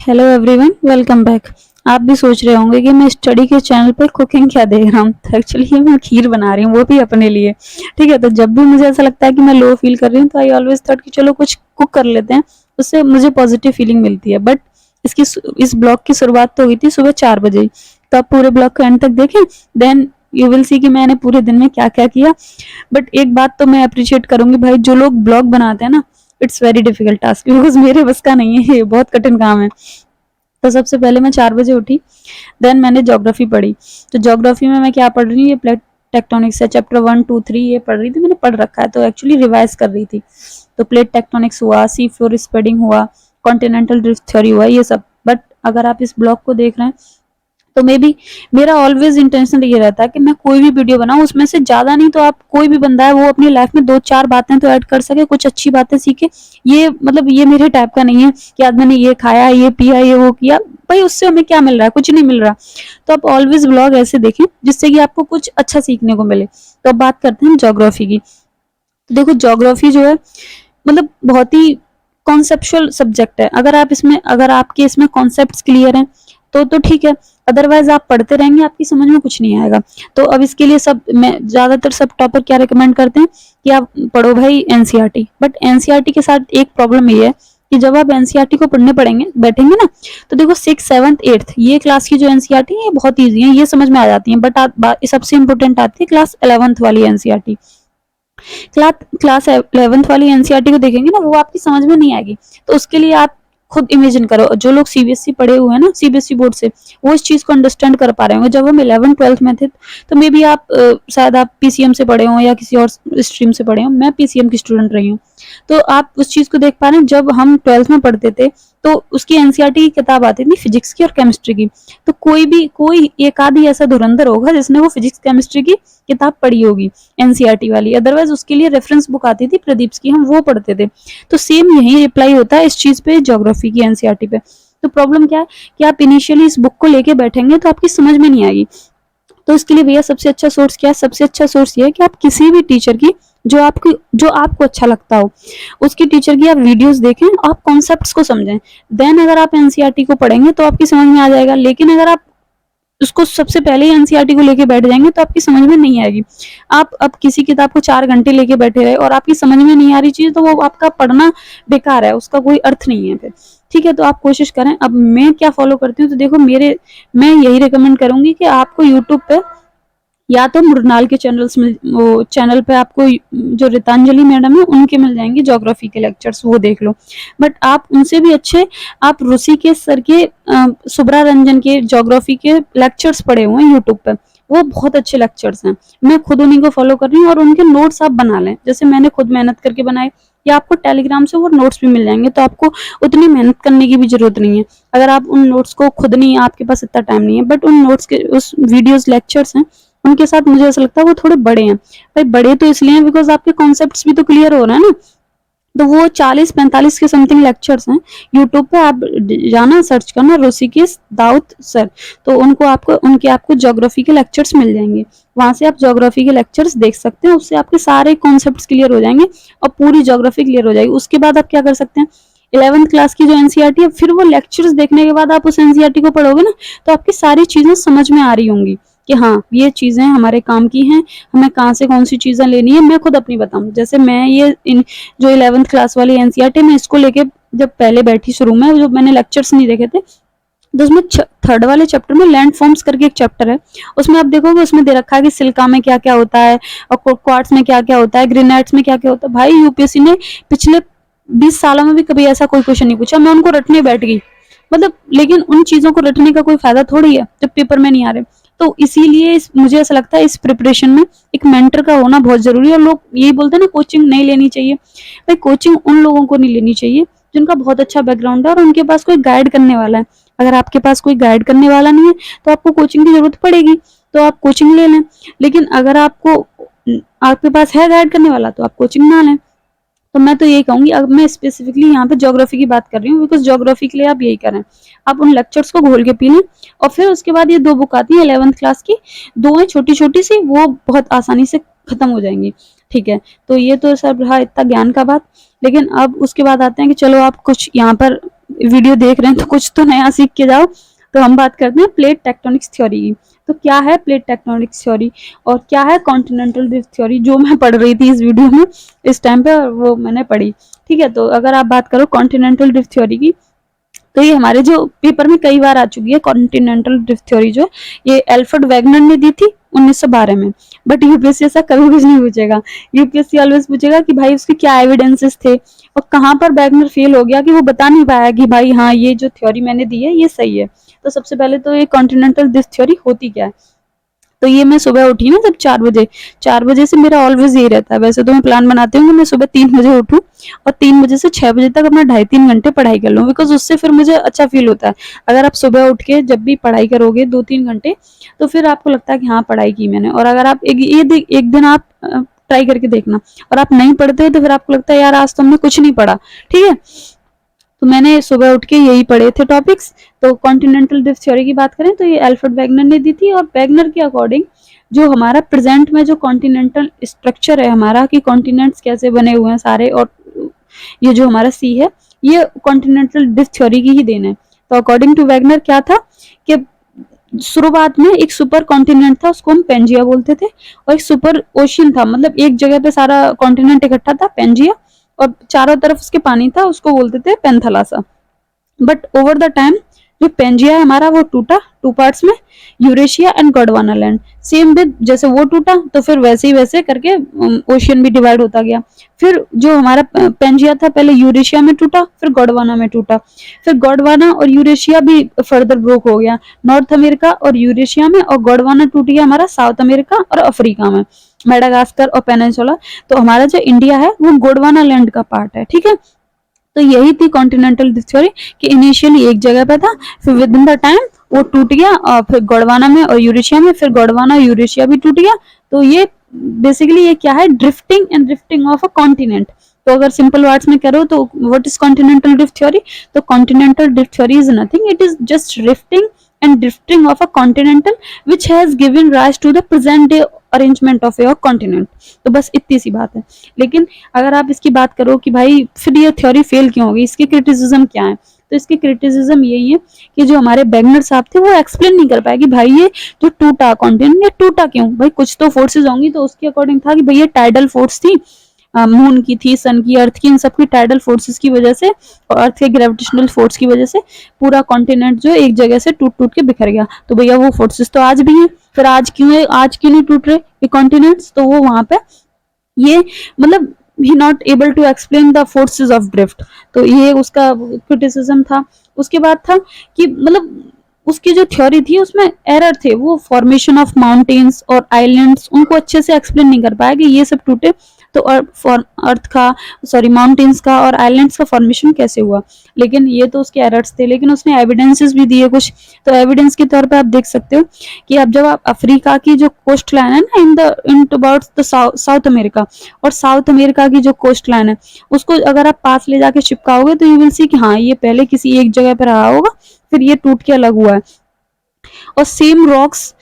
Hello everyone, welcome back. आप भी सोच रहे होंगे कि मैं स्टडी के चैनल पर कुकिंग क्या देख रहा हूँ। तो एक्चुअली मैं खीर बना रही हूँ, वो भी अपने लिए। ठीक है, तो जब भी मुझे ऐसा लगता है कि मैं लो फील कर रही हूँ तो आई ऑलवेज थॉट कि चलो कुछ कुक कर लेते हैं, उससे मुझे पॉजिटिव फीलिंग मिलती है। बट इस ब्लॉग की शुरुआत तो हुई थी सुबह 4 बजे। तो आप पूरे ब्लॉग को एंड तक देखें, देन यू विल सी कि मैंने पूरे दिन में क्या क्या किया। बट एक बात तो मैं अप्रिशिएट करूंगी भाई, जो लोग ब्लॉग बनाते हैं ना, it's very difficult task, because मेरे बस का नहीं है, ये बहुत कठिन काम है। तो सबसे पहले मैं 4 बजे उठी, देन मैंने ज्योग्राफी पढ़ी। तो ज्योग्राफी में मैं क्या पढ़ रही हूँ, ये प्लेट टेक्टोनिक्स है, चैप्टर 1 2 3 ये पढ़ रही थी, मैंने पढ़ रखा है, तो एक्चुअली रिवाइज कर रही थी। तो प्लेट टेक्टोनिक्स हुआ, सी फ्लोर स्प्रेडिंग हुआ, कॉन्टिनेंटल ड्रिफ्ट थ्योरी हुआ, ये सब। बट अगर आप इस ब्लॉग को देख रहे हैं तो मे बी मेरा ऑलवेज इंटेंशन ये रहता है कि मैं कोई भी वीडियो बनाऊं, उसमें से ज्यादा नहीं तो आप कोई भी बंदा है वो अपनी लाइफ में 2 4 बातें तो ऐड कर सके, कुछ अच्छी बातें सीखे। ये मतलब ये मेरे टाइप का नहीं है कि आज मैंने ये खाया, ये पिया, ये वो किया, भाई उससे हमें क्या मिल रहा है, कुछ नहीं मिल रहा। तो आप ऑलवेज ब्लॉग ऐसे देखें जिससे कि आपको कुछ अच्छा सीखने को मिले। तो अब बात करते हैं ज्योग्राफी की। तो देखो, ज्योग्राफी जो है मतलब बहुत ही कॉन्सेप्चुअल सब्जेक्ट है। अगर आपके इसमें कॉन्सेप्ट्स क्लियर हैं तो ठीक है, अदरवाइज आप पढ़ते रहेंगे, आपकी समझ में कुछ नहीं आएगा। तो अब इसके लिए सब मैं ज्यादातर सब टॉपर क्या रिकमेंड करते हैं कि आप पढ़ो भाई एनसीईआरटी। बट एनसीईआरटी के साथ एक प्रॉब्लम ये है कि जब आप एनसीईआरटी को पढ़ने पड़ेंगे बैठेंगे ना, तो देखो 6 7 8 ये क्लास की जो एनसीईआरटी है ये बहुत ईजी है, ये समझ में आ जाती है। बट सबसे इंपॉर्टेंट आती है क्लास 11th वाली एनसीईआरटी। क्लास 11th वाली एनसीईआरटी को देखेंगे ना, वो आपकी समझ में नहीं आएगी। तो उसके लिए आप खुद इमेजिन करो, जो लोग सीबीएसई पढ़े हुए हैं ना, सीबीएसई बोर्ड से, वो इस चीज को अंडरस्टैंड कर पा रहे होंगे। जब हम 11th 12th में थे तो मे बी आप शायद आप पीसीएम से पढ़े हो या किसी और स्ट्रीम से पढ़े हो, मैं पीसीएम की स्टूडेंट रही हूँ। तो आप उस चीज को देख पा रहे हैं, जब हम 12th में पढ़ते थे तो उसकी एनसीईआरटी की किताब आती थी फिजिक्स की और केमिस्ट्री की। तो कोई एक आधी ऐसा धुरंधर होगा जिसने वो फिजिक्स केमिस्ट्री की किताब पढ़ी होगी एनसीईआरटी वाली, अदरवाइज उसके लिए रेफरेंस बुक आती थी प्रदीप की, हम वो पढ़ते थे। तो सेम यही रिप्लाई होता है इस चीज पे, ज्योग्राफी की एनसीईआरटी पे। तो प्रॉब्लम क्या है कि आप इनिशियली इस बुक को लेके बैठेंगे तो आपकी समझ में नहीं आएगी। तो इसके लिए भैया सबसे अच्छा सोर्स क्या है? सबसे अच्छा सोर्स ये है कि आप किसी भी टीचर की जो आपको अच्छा लगता हो उसकी टीचर की आप वीडियोस देखें, आप कॉन्सेप्ट्स को समझें। देन अगर आप एनसीईआरटी को पढ़ेंगे तो आपकी समझ में आ जाएगा। लेकिन अगर आप उसको सबसे पहले ही एनसीईआरटी को लेके बैठ जाएंगे तो आपकी समझ में नहीं आएगी। आप अब किसी किताब को 4 घंटे लेके बैठे रहे और आपकी समझ में नहीं आ रही चीज, तो वो आपका पढ़ना बेकार है, उसका कोई अर्थ नहीं है फिर। ठीक है, तो आप कोशिश करें। अब मैं क्या फॉलो करती हूँ, तो देखो मैं यही रिकमेंड करूंगी कि आपको यूट्यूब पे या तो मृणाल के वो चैनल पे आपको जो रितांजलि मैडम है उनके मिल जाएंगे ज्योग्राफी के लेक्चर्स, वो देख लो। बट आप उनसे भी अच्छे आप ऋषिकेश सर के सुब्रा रंजन के ज्योग्राफी के लेक्चर्स पढ़े हुए हैं यूट्यूब पे, वो बहुत अच्छे लेक्चर्स हैं। मैं खुद उन्हीं को फॉलो कर रही हूँ और उनके नोट्स आप बना लें, जैसे मैंने खुद मेहनत करके बनाए, या आपको टेलीग्राम से वो नोट्स भी मिल जाएंगे, तो आपको उतनी मेहनत करने की भी जरूरत नहीं है। अगर आप उन नोट्स को खुद नहीं, आपके पास इतना टाइम नहीं है, बट उन नोट्स के उस वीडियोस लेक्चर्स हैं उनके साथ मुझे ऐसा लगता है वो थोड़े बड़े हैं। भाई बड़े तो इसलिए हैं बिकॉज आपके कॉन्सेप्ट्स भी तो क्लियर हो रहे हैं ना। तो वो 40 45 के समथिंग लेक्चर्स हैं यूट्यूब पे, आप जाना सर्च करना ऋषिकेश दाऊद सर, तो उनके आपको ज्योग्राफी के लेक्चर्स मिल जाएंगे। वहां से आप ज्योग्राफी के लेक्चर्स देख सकते हैं, उससे आपके सारे कॉन्सेप्ट्स क्लियर हो जाएंगे और पूरी ज्योग्राफी क्लियर हो जाएगी। उसके बाद आप क्या कर सकते हैं, 11th क्लास की जो एनसीईआरटी है, फिर वो लेक्चर्स देखने के बाद आप उस एनसीईआरटी को पढ़ोगे ना, तो आपकी सारी चीजें समझ में आ रही होंगी कि हाँ ये चीजें हमारे काम की हैं, हमें कहाँ से कौन सी चीजें लेनी है। मैं खुद अपनी बताऊं, जैसे मैं जो 11th क्लास वाली एनसीईआरटी मैं इसको लेके जब पहले बैठी शुरू में, जब मैंने लेक्चर्स नहीं देखे थे, तो उसमें 3rd वाले चैप्टर में लैंड फॉर्म्स करके एक चैप्टर है, उसमें आप देखोगे उसमें दे रखा है कि सिलिका में क्या क्या होता है और क्वार्ट्ज में क्या क्या होता है, ग्रेनाइट्स में क्या क्या होता है। भाई यूपीएससी ने पिछले 20 सालों में भी कभी ऐसा कोई क्वेश्चन नहीं पूछा, मैं उनको रटने बैठ गई। मतलब लेकिन उन चीजों को रटने का कोई फायदा थोड़ी है जब पेपर में नहीं आ रहे। तो इसीलिए मुझे ऐसा लगता है इस प्रिपरेशन में एक मेंटर का होना बहुत जरूरी है। और लोग यही बोलते हैं ना कोचिंग नहीं लेनी चाहिए, भाई कोचिंग उन लोगों को नहीं लेनी चाहिए जिनका बहुत अच्छा बैकग्राउंड है और उनके पास कोई गाइड करने वाला है। अगर आपके पास कोई गाइड करने वाला नहीं है तो आपको कोचिंग की जरूरत पड़ेगी, तो आप कोचिंग ले लें। लेकिन अगर आपके पास है गाइड करने वाला तो आप कोचिंग ना लें। तो मैं तो यही कहूंगी, अब मैं स्पेसिफिकली यहाँ पे ज्योग्राफी की बात कर रही हूँ बिकॉज ज्योग्राफी के लिए आप यही करें, आप उन लेक्चर्स को घोल के पी लें। और फिर उसके बाद ये 2 बुक आती है 11th क्लास की, 2 है छोटी छोटी सी, वो बहुत आसानी से खत्म हो जाएंगी। ठीक है, तो ये तो सब रहा इतना ज्ञान का बात। लेकिन अब उसके बाद आते हैं कि चलो आप कुछ यहाँ पर वीडियो देख रहे हैं तो कुछ तो नया सीख के जाओ। तो हम बात करते हैं प्लेट टेक्टोनिक्स थ्योरी की। तो क्या है प्लेट टेक्टोनिक्स थ्योरी और क्या है कॉन्टिनेंटल ड्रिफ्ट थ्योरी, जो मैं पढ़ रही थी इस वीडियो में इस टाइम पे, और वो मैंने पढ़ी। ठीक है, तो अगर आप बात करो कॉन्टिनेंटल ड्रिफ्ट थ्योरी की, तो ये हमारे जो पेपर में कई बार आ चुकी है कॉन्टिनेंटल ड्रिफ्ट थ्योरी, जो ये एल्फ्रेड वैगनर ने दी थी 1912 में। बट यूपीएससी ऐसा कभी कुछ नहीं पूछेगा। यूपीएससी ऑलवेज पूछेगा कि भाई उसके क्या एविडेंसेस थे और कहाँ पर वैगनर फेल हो गया कि वो बता नहीं पाया कि भाई हाँ ये जो थ्योरी मैंने दी है ये सही है। तो सबसे पहले तो ये कॉन्टिनेंटल ड्रिफ्ट थ्योरी होती क्या है। तो ये मैं सुबह उठी ना जब 4 बजे से मेरा ऑलवेज यही रहता है। वैसे तो मैं प्लान बनाती हूँ कि मैं सुबह 3 बजे उठूँ और 3 बजे से 6 बजे तक अपना 2.5-3 घंटे पढ़ाई कर लूँ, बिकॉज उससे फिर मुझे अच्छा फील होता है। अगर आप सुबह उठ के जब भी पढ़ाई करोगे 2-3 घंटे, तो फिर आपको लगता है कि हाँ पढ़ाई की मैंने। और अगर आप एक दिन आप ट्राई करके देखना और आप नहीं पढ़ते हो तो फिर आपको लगता है यार आज तो हमने कुछ नहीं पढ़ा। ठीक है, तो मैंने सुबह उठ के यही पढ़े थे टॉपिक्स। तो कॉन्टिनेंटल ड्रिफ्ट थ्योरी की बात करें तो ये अल्फ्रेड वैगनर ने दी थी, और वैगनर के अकॉर्डिंग जो हमारा प्रेजेंट में जो कॉन्टिनेंटल स्ट्रक्चर है हमारा, कि कॉन्टिनेंट्स कैसे बने हुए हैं सारे, और ये जो हमारा सी है ये कॉन्टिनेंटल ड्रिफ्ट थ्योरी की ही देन है। तो अकॉर्डिंग टू वैगनर क्या था कि शुरुआत में एक सुपर कॉन्टिनेंट था, उसको हम पेंजिया बोलते थे, और एक सुपर ओशियन था, मतलब एक जगह पे सारा कॉन्टिनेंट इकट्ठा था पेंजिया, और चारों तरफ उसके पानी था, उसको बोलते थे पेंथालासा। बट ओवर द टाइम जो पेंजिया है हमारा वो टूटा 2 पार्ट्स में, Eurasia and Gondwana land. Same with जैसे वो टूटा तो फिर वैसे ही वैसे करके ओशियन भी डिवाइड होता गया। फिर जो हमारा पेंजिया था पहले यूरेशिया में टूटा, फिर गोंडवाना में टूटा, फिर गोंडवाना और यूरेशिया भी फर्दर ब्रोक हो गया नॉर्थ अमेरिका और यूरेशिया में, और गोंडवाना टूट गया हमारा साउथ अमेरिका और अफ्रीका में, मेडागास्कर और पेनिनसुला। तो हमारा जो इंडिया है वो गोंडवाना लैंड का पार्ट है। ठीक है, तो यही थी कॉन्टिनेंटल ड्रिफ्ट थ्योरी कि इनिशियली एक जगह पे था, फिर विद इन द टाइम वो टूट गया, और फिर गोंडवाना में और यूरेशिया में, फिर गोंडवाना और यूरेशिया भी टूट गया। तो ये बेसिकली ये क्या है, drifting and drifting of a continent. तो अगर सिंपल वर्ड्स में करो तो what is continental drift theory. तो continental drift theory is nothing, it is just drifting and drifting of a continental which has given rise to the present day arrangement of your continent। तो बस इतनी सी बात है। लेकिन अगर आप इसकी बात करो कि भाई फिर ये थ्योरी फेल क्यों होगी, इसके क्रिटिसिज्म क्या है, तो इसके क्रिटिसिज्म यही है कि जो हमारे वैगनर साहब थे वो एक्सप्लेन नहीं कर पाए कि भाई ये जो टूटा कॉन्टिनेंट ये टूटा क्यों। भाई कुछ तो फोर्सेज होंगी, तो उसके अकॉर्डिंग था कि भाई ये टाइडल फोर्स थी, मून की थी, सन की, अर्थ की, इन सबकी टाइडल फोर्सेस की वजह से और अर्थ के ग्रेविटेशनल फोर्स की वजह से पूरा कॉन्टिनेंट जो एक जगह से टूट टूट के बिखर गया। तो भैया वो फोर्सेस तो आज भी हैं, फिर आज क्यों है, आज क्यों नहीं टूट रहे ये कॉन्टिनेंट्स। तो वो वहां पे ये मतलब ही not able to explain the forces of drift. तो ये उसका क्रिटिसिज्म था। उसके बाद था कि मतलब उसकी जो थ्योरी थी उसमें एरर थे, वो फॉर्मेशन ऑफ माउंटेन्स और आइलैंड्स उनको अच्छे से एक्सप्लेन नहीं कर पाया कि ये सब टूटे तो अर्थ का सॉरी माउंटेन्स का और आइलैंड्स का फॉर्मेशन कैसे हुआ। लेकिन ये तो उसके एरर्स थे, लेकिन उसने एविडेंसेस भी दिए कुछ। तो एविडेंस के तौर पे आप देख सकते हो कि अब जब आप अफ्रीका की जो कोस्ट लाइन है ना इन टुवर्ड्स द साउथ अमेरिका, और साउथ अमेरिका की जो कोस्ट लाइन है उसको अगर आप पास ले जाके चिपकाओगे तो यू विल सी कि हाँ ये पहले किसी एक जगह पे रहा होगा, फिर ये टूट के अलग हुआ है। और सेम रॉक्स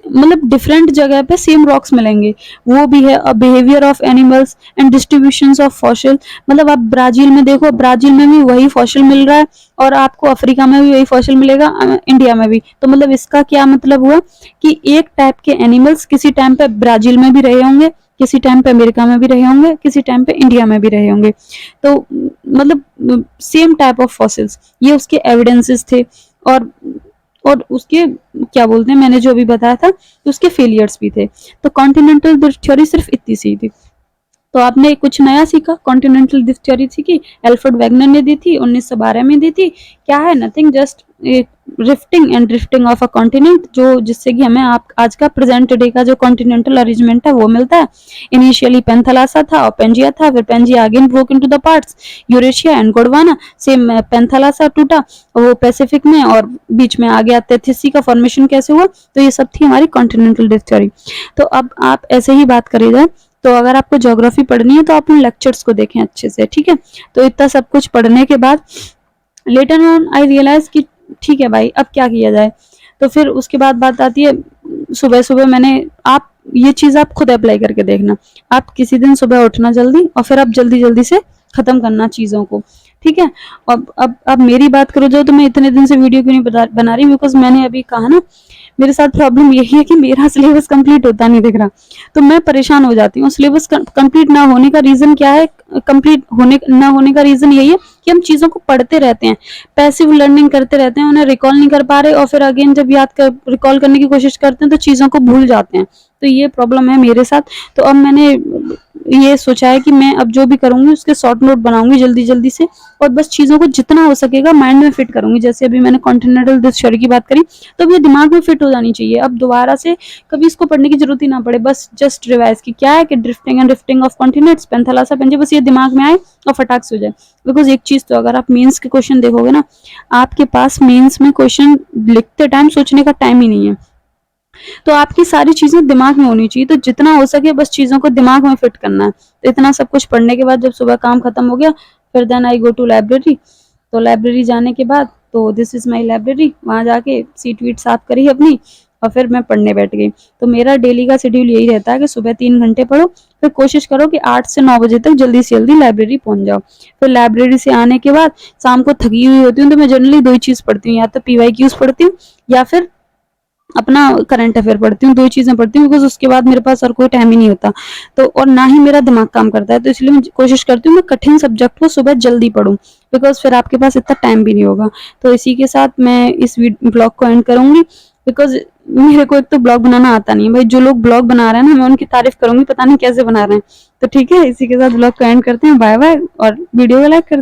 मतलब डिफरेंट जगह पे सेम रॉक्स मिलेंगे, वो भी है behaviour of animals and distributions of fossil. मतलब आप ब्राजील में देखो, ब्राजील में भी वही फॉसिल मिल रहा है और आपको अफ्रीका में भी वही फॉसिल मिलेगा, इंडिया में भी। तो मतलब इसका क्या मतलब हुआ कि एक टाइप के एनिमल्स किसी टाइम पे ब्राजील में भी रहे होंगे, किसी टाइम पे अमेरिका में भी रहे होंगे, किसी टाइम पे इंडिया में भी रहे होंगे। तो मतलब सेम टाइप ऑफ फॉसिल्स, ये उसके एविडेंसेस थे। और उसके क्या बोलते हैं, मैंने जो अभी बताया था उसके फेलियर्स भी थे। तो कॉन्टिनेंटल ड्रिफ्ट थ्योरी सिर्फ इतनी सी थी। तो आपने कुछ नया सीखा। कॉन्टिनेंटल ड्रिफ्ट थ्योरी थी कि अल्फ्रेड वैगनर ने दी थी, 1912 में दी थी। क्या है, nothing, just rifting and drifting of a continent, जो जिससे कि हमें आज का प्रेजेंट डे का जो कॉन्टिनेंटल अरेंजमेंट है वो मिलता है। इनिशियली पेंथालासा था और पेंजिया था, फिर Pangaea again broke into the parts, Eurasia and Gondwana. Same Panthalassa टूटा वो पैसिफिक में और बीच में आ गया तेथिसी का फॉर्मेशन कैसे हुआ। तो ये सब थी हमारी कॉन्टिनेंटल ड्रिफ्ट थ्योरी। तो अब आप ऐसे ही बात करी जाए तो अगर आपको ज्योग्राफी पढ़नी है तो आप उन लेक्चर्स को देखें अच्छे से। ठीक है, तो इतना सब कुछ पढ़ने के बाद लेटर ऑन आई रियलाइज कि ठीक है भाई अब क्या किया जाए। तो फिर उसके बाद बात आती है सुबह सुबह आप ये चीज आप खुद अप्लाई करके देखना। आप किसी दिन सुबह उठना जल्दी और फिर आप जल्दी जल्दी से खत्म करना चीज़ों को, ठीक है। अब मेरी बात करो जो, तो मैं इतने दिन से वीडियो क्यों नहीं बना रही, बिकॉज मैंने अभी कहा ना, मेरे साथ प्रॉब्लम यही है कि मेरा सिलेबस कंप्लीट होता नहीं दिख रहा, तो मैं परेशान हो जाती हूँ। सिलेबस कंप्लीट ना होने का रीजन क्या है, कंप्लीट होने ना होने का रीजन यही है कि हम चीज़ों को पढ़ते रहते हैं, पैसिव लर्निंग करते रहते हैं, उन्हें रिकॉल नहीं कर पा रहे, और फिर अगेन जब रिकॉल करने की कोशिश करते हैं तो चीज़ों को भूल जाते हैं। तो ये प्रॉब्लम है मेरे साथ। तो अब मैंने ये सोचा है कि मैं अब जो भी करूंगी उसके शॉर्ट नोट बनाऊंगी जल्दी जल्दी से, और बस चीज़ों को जितना हो सकेगा माइंड में फिट करूंगी। जैसे अभी मैंने कॉन्टिनेंटल डिक्शनरी की बात करी, तो अब ये दिमाग में फिट हो जानी चाहिए, अब दोबारा से कभी इसको पढ़ने की जरूरत ही ना पड़े, बस जस्ट रिवाइज की क्या है कि drifting and drifting of continents, Panthalassa Pangaea, बस ये दिमाग में आए और फटाक से हो जाए। बिकॉज एक चीज तो अगर आप मेंस के क्वेश्चन देखोगे ना, आपके पास मेंस में क्वेश्चन लिखते टाइम सोचने का टाइम ही नहीं है, तो आपकी सारी चीजें दिमाग में होनी चाहिए। तो जितना हो सके बस चीजों को दिमाग में फिट करना है। तो इतना सब कुछ पढ़ने के बाद जब सुबह काम खत्म हो गया, फिर then I go to library. तो लाइब्रेरी जाने के बाद, तो दिस इज माई लाइब्रेरी, वहां जाके सीट वीट साफ करी अपनी, और फिर मैं पढ़ने बैठ गई। तो मेरा डेली का शेड्यूल यही रहता है कि सुबह 3 घंटे पढ़ो, फिर कोशिश करो कि 8 से 9 बजे तक जल्दी से जल्दी लाइब्रेरी पहुंच जाओ। फिर लाइब्रेरी से आने के बाद शाम को थकी हुई होती हूँ, तो मैं जनरली 2 ही चीज पढ़ती हूँ, या तो PYQs पढ़ती हूँ या फिर अपना करंट अफेयर पढ़ती हूँ। 2 चीजें पढ़ती हूँ, बिकॉज उसके बाद मेरे पास और कोई टाइम ही नहीं होता, तो और ना ही मेरा दिमाग काम करता है। तो इसलिए मैं कोशिश करती हूँ मैं कठिन सब्जेक्ट को सुबह जल्दी पढूं, बिकॉज फिर आपके पास इतना टाइम भी नहीं होगा। तो इसी के साथ मैं इस ब्लॉग को एंड करूंगी, बिकॉज मेरे को एक तो ब्लॉग बनाना आता नहीं है भाई। जो लोग ब्लॉग बना रहे हैं ना, मैं उनकी तारीफ करूंगी, पता नहीं कैसे बना रहे हैं। तो ठीक है, इसी के साथ ब्लॉग को एंड करते हैं। बाय बाय, और वीडियो को लाइक कर